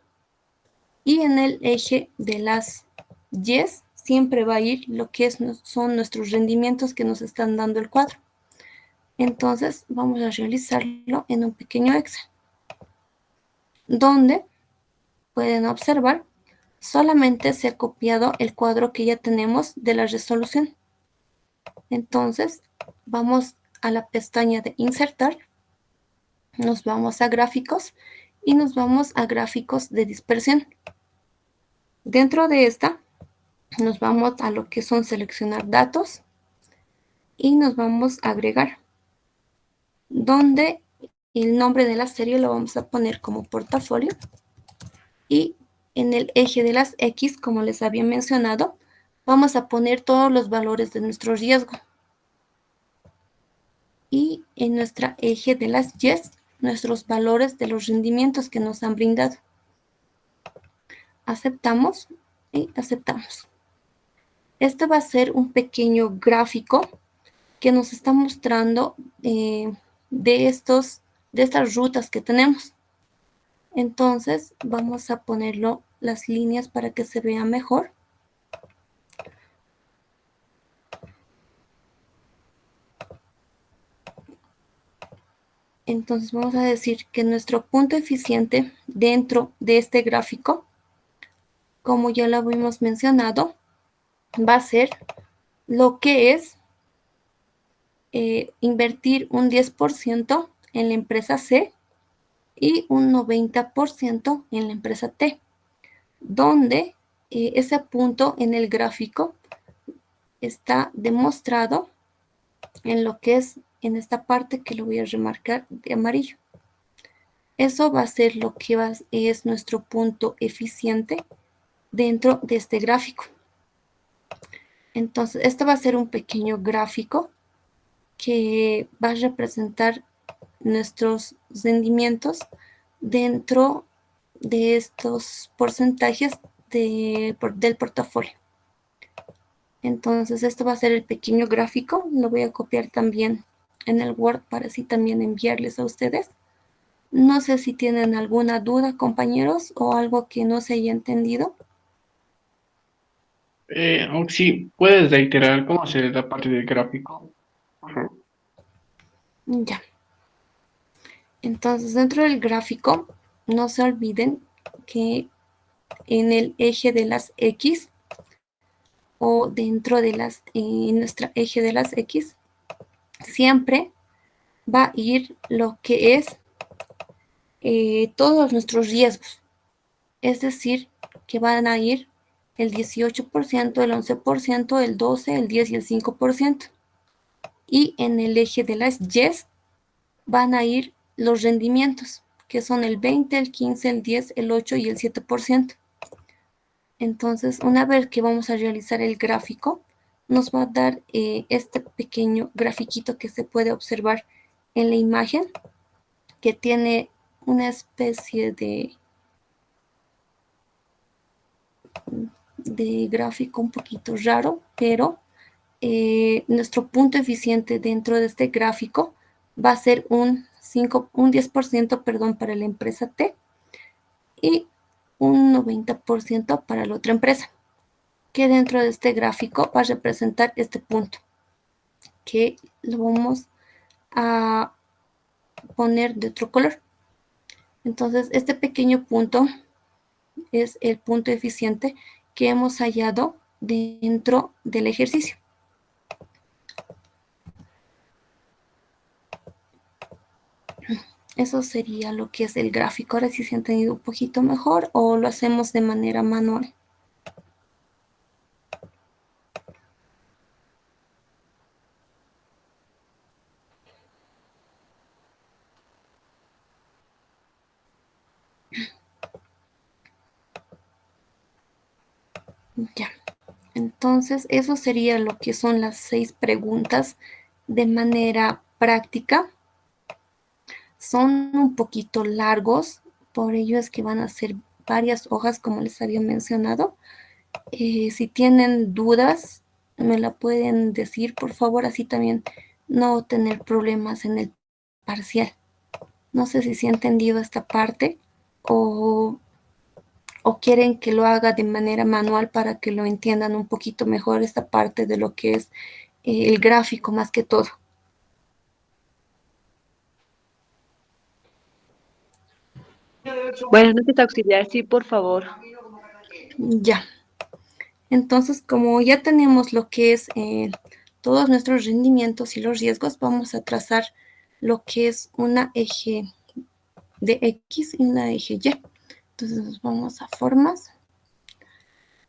Y en el eje de las Y siempre va a ir lo que son nuestros rendimientos que nos están dando el cuadro. Entonces vamos a realizarlo en un pequeño Excel, donde pueden observar solamente se ha copiado el cuadro que ya tenemos de la resolución. Entonces vamos a la pestaña de insertar, nos vamos a gráficos y nos vamos a gráficos de dispersión. Dentro de esta nos vamos a lo que son seleccionar datos y nos vamos a agregar, donde el nombre de la serie lo vamos a poner como portafolio y en el eje de las X, como les había mencionado, vamos a poner todos los valores de nuestro riesgo. Y en nuestra eje de las Y, nuestros valores de los rendimientos que nos han brindado. Aceptamos y aceptamos. Este va a ser un pequeño gráfico que nos está mostrando de estas rutas que tenemos. Entonces vamos a ponerlo las líneas para que se vea mejor. Entonces vamos a decir que nuestro punto eficiente dentro de este gráfico, como ya lo habíamos mencionado, va a ser lo que es invertir un 10% en la empresa C y un 90% en la empresa T, donde ese punto en el gráfico está demostrado en lo que es en esta parte que lo voy a remarcar de amarillo. Eso va a ser lo que es nuestro punto eficiente dentro de este gráfico. Entonces, este va a ser un pequeño gráfico que va a representar nuestros rendimientos dentro de estos porcentajes del portafolio. Entonces, esto va a ser el pequeño gráfico. Lo voy a copiar también en el Word para así también enviarles a ustedes. No sé si tienen alguna duda, compañeros, o algo que no se haya entendido. Sí, ¿puedes reiterar cómo se la parte del gráfico? Ajá. Ya. Entonces, dentro del gráfico, no se olviden que en el eje de las X o dentro de nuestro eje de las X, siempre va a ir lo que es todos nuestros riesgos. Es decir, que van a ir el 18%, el 11%, el 12%, el 10% y el 5%. Y en el eje de las Y van a ir los rendimientos, que son el 20, el 15, el 10, el 8 y el 7%. Entonces, una vez que vamos a realizar el gráfico, nos va a dar este pequeño grafiquito que se puede observar en la imagen, que tiene una especie de gráfico un poquito raro, pero nuestro punto eficiente dentro de este gráfico va a ser un 10%, perdón, para la empresa T y un 90% para la otra empresa, que dentro de este gráfico va a representar este punto, que lo vamos a poner de otro color. Entonces, este pequeño punto es el punto eficiente que hemos hallado dentro del ejercicio. Eso sería lo que es el gráfico. Ahora sí se ha entendido un poquito mejor o lo hacemos de manera manual. Ya. Entonces, eso sería lo que son las 6 preguntas de manera práctica. Son un poquito largos, por ello es que van a ser varias hojas, como les había mencionado. Si tienen dudas, me la pueden decir, por favor, así también no tener problemas en el parcial. No sé si se ha entendido esta parte o, o quieren que lo haga de manera manual para que lo entiendan un poquito mejor esta parte de lo que es el gráfico más que todo. Buenas noches, auxiliar. Sí, por favor. Ya. Entonces, como ya tenemos lo que es todos nuestros rendimientos y los riesgos, vamos a trazar lo que es una eje de X y una eje Y. Entonces nos vamos a formas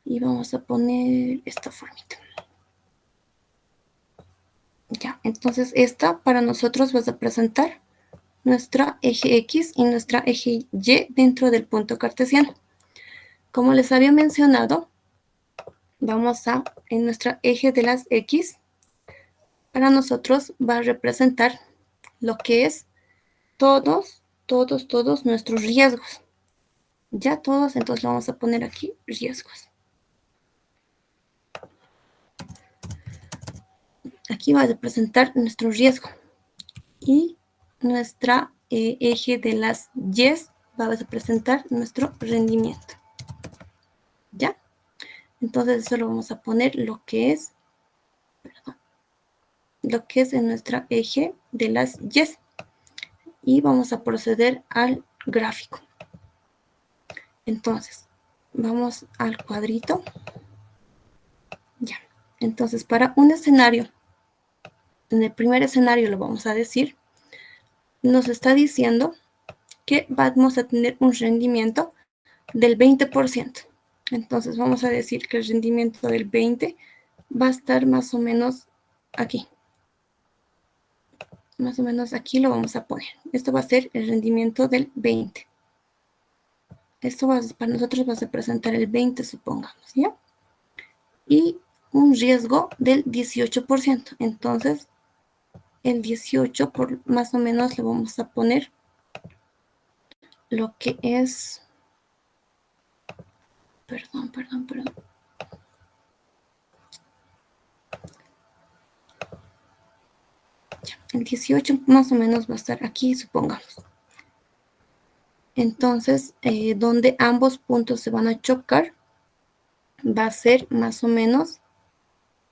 y vamos a poner esta formita. Ya, entonces esta para nosotros va a presentar nuestra eje X y nuestra eje Y dentro del punto cartesiano. Como les había mencionado, vamos a, en nuestra eje de las X, para nosotros va a representar lo que es todos nuestros riesgos. Ya todos, entonces lo vamos a poner aquí, riesgos. Aquí va a representar nuestro riesgo. Y nuestra eje de las Y va a representar nuestro rendimiento. ¿Ya? Entonces eso lo vamos a poner lo que es en nuestra eje de las Y. Y vamos a proceder al gráfico. Entonces, vamos al cuadrito. Ya. Entonces, para un escenario, en el primer escenario lo vamos a decir, nos está diciendo que vamos a tener un rendimiento del 20%. Entonces, vamos a decir que el rendimiento del 20 va a estar más o menos aquí. Más o menos aquí lo vamos a poner. Esto va a ser el rendimiento del 20. Esto para nosotros va a representar el 20, supongamos, ¿ya? Y un riesgo del 18%. Entonces, el 18 por más o menos le vamos a poner lo que es... Perdón. Ya, el 18 más o menos va a estar aquí, supongamos. Entonces, donde ambos puntos se van a chocar, va a ser más o menos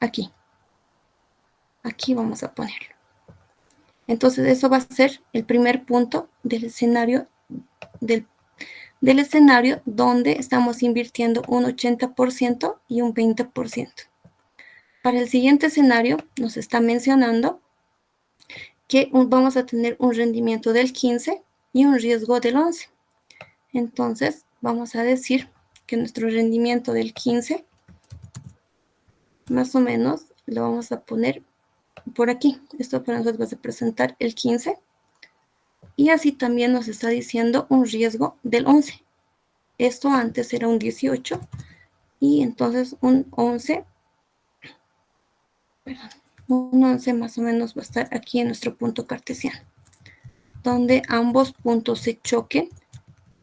aquí. Aquí vamos a ponerlo. Entonces, eso va a ser el primer punto del escenario, del escenario donde estamos invirtiendo un 80% y un 20%. Para el siguiente escenario, nos está mencionando que vamos a tener un rendimiento del 15 y un riesgo del 11. Entonces, vamos a decir que nuestro rendimiento del 15, más o menos, lo vamos a poner por aquí. Esto para nosotros va a representar el 15. Y así también nos está diciendo un riesgo del 11. Esto antes era un 18 y entonces un 11, un 11 más o menos va a estar aquí en nuestro punto cartesiano. Donde ambos puntos se choquen,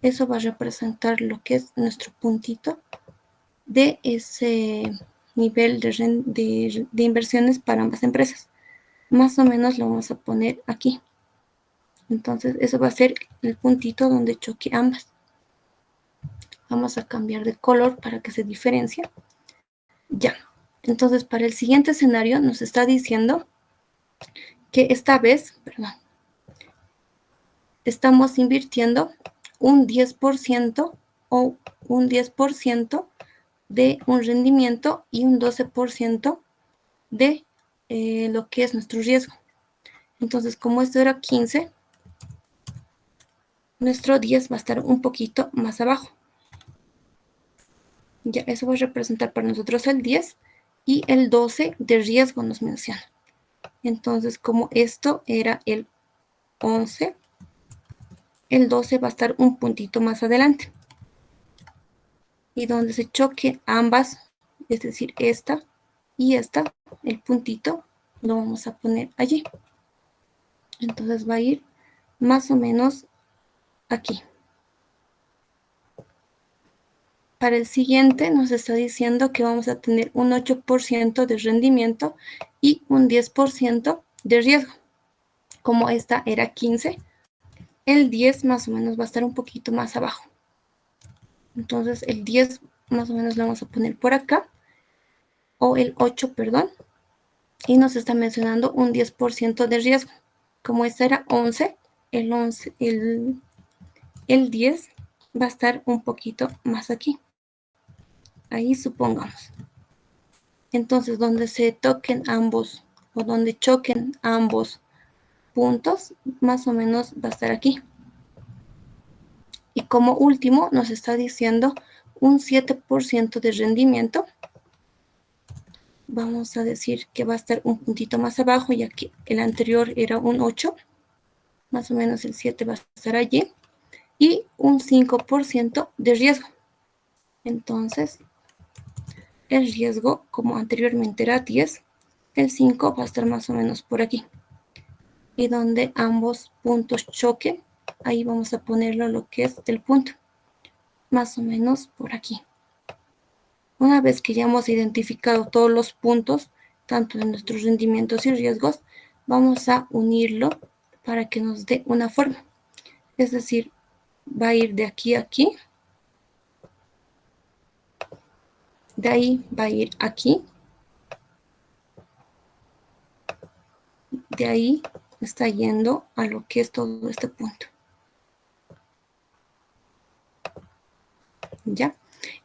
eso va a representar lo que es nuestro puntito de ese nivel de inversiones para ambas empresas. Más o menos lo vamos a poner aquí. Entonces, eso va a ser el puntito donde choque ambas. Vamos a cambiar de color para que se diferencie. Ya. Entonces, para el siguiente escenario nos está diciendo que esta vez, estamos invirtiendo un 10% o un 10% de un rendimiento y un 12% de lo que es nuestro riesgo. Entonces, como esto era 15, nuestro 10 va a estar un poquito más abajo. Ya, eso va a representar para nosotros el 10 y el 12 de riesgo nos menciona. Entonces, como esto era el 11, el 12 va a estar un puntito más adelante. Y donde se choque ambas es decir, esta y esta, el puntito, lo vamos a poner allí. Entonces va a ir más o menos aquí. Para el siguiente nos está diciendo que vamos a tener un 8% de rendimiento y un 10% de riesgo. Como esta era 15, el 10 más o menos va a estar un poquito más abajo. Entonces el 10 más o menos lo vamos a poner por acá, o el 8, perdón, y nos está mencionando un 10% de riesgo. Como esta era 11, el 10 va a estar un poquito más aquí. Ahí supongamos. Entonces, donde se toquen ambos, o donde choquen ambos puntos, más o menos va a estar aquí. Y como último, nos está diciendo un 7% de rendimiento. Vamos a decir que va a estar un puntito más abajo, ya que el anterior era un 8. Más o menos el 7 va a estar allí. Y un 5% de riesgo. Entonces, el riesgo, como anteriormente era 10, el 5 va a estar más o menos por aquí. Y donde ambos puntos choquen, ahí vamos a ponerlo lo que es el punto. Más o menos por aquí. Una vez que ya hemos identificado todos los puntos, tanto de nuestros rendimientos y riesgos, vamos a unirlo para que nos dé una forma. Es decir, va a ir de aquí a aquí. De ahí va a ir aquí. De ahí está yendo a lo que es todo este punto. ¿Ya?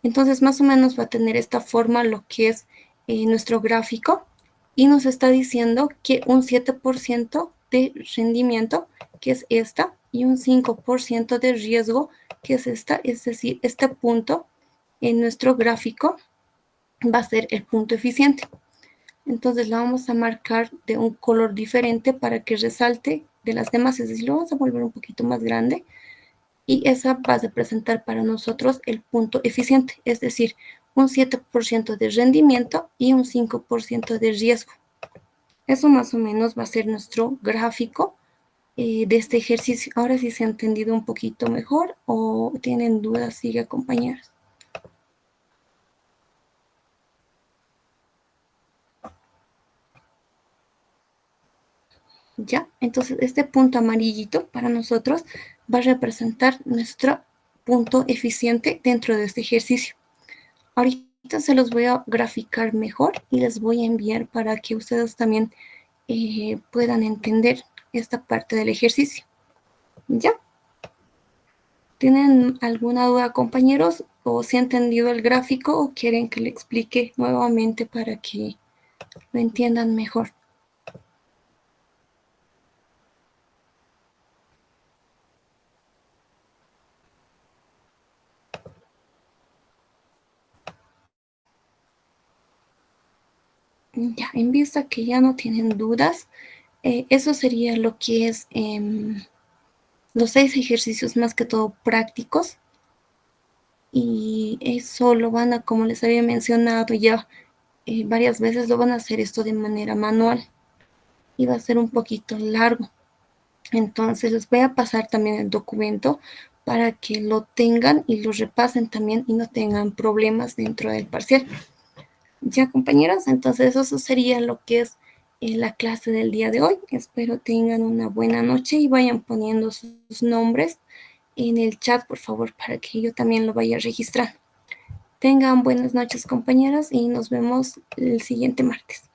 Entonces, más o menos va a tener esta forma lo que es nuestro gráfico. Y nos está diciendo que un 7% de rendimiento, que es esta, y un 5% de riesgo, que es esta. Es decir, este punto en nuestro gráfico va a ser el punto eficiente. Entonces la vamos a marcar de un color diferente para que resalte de las demás. Es decir, lo vamos a volver un poquito más grande. Y esa va a representar para nosotros el punto eficiente. Es decir, un 7% de rendimiento y un 5% de riesgo. Eso más o menos va a ser nuestro gráfico de este ejercicio. Ahora sí se ha entendido un poquito mejor o tienen dudas, sigue compañeros. ¿Ya? Entonces este punto amarillito para nosotros va a representar nuestro punto eficiente dentro de este ejercicio. Ahorita se los voy a graficar mejor y les voy a enviar para que ustedes también puedan entender esta parte del ejercicio. ¿Ya? ¿Tienen alguna duda, compañeros? ¿O si han entendido el gráfico o quieren que le explique nuevamente para que lo entiendan mejor? Ya, en vista que ya no tienen dudas, eso sería lo que es los 6 ejercicios más que todo prácticos. Y eso lo van a, como les había mencionado ya varias veces, lo van a hacer esto de manera manual. Y va a ser un poquito largo. Entonces les voy a pasar también el documento para que lo tengan y lo repasen también y no tengan problemas dentro del parcial. Ya, compañeros, entonces eso sería lo que es la clase del día de hoy. Espero tengan una buena noche y vayan poniendo sus nombres en el chat, por favor, para que yo también lo vaya registrando. Tengan buenas noches, compañeras, y nos vemos el siguiente martes.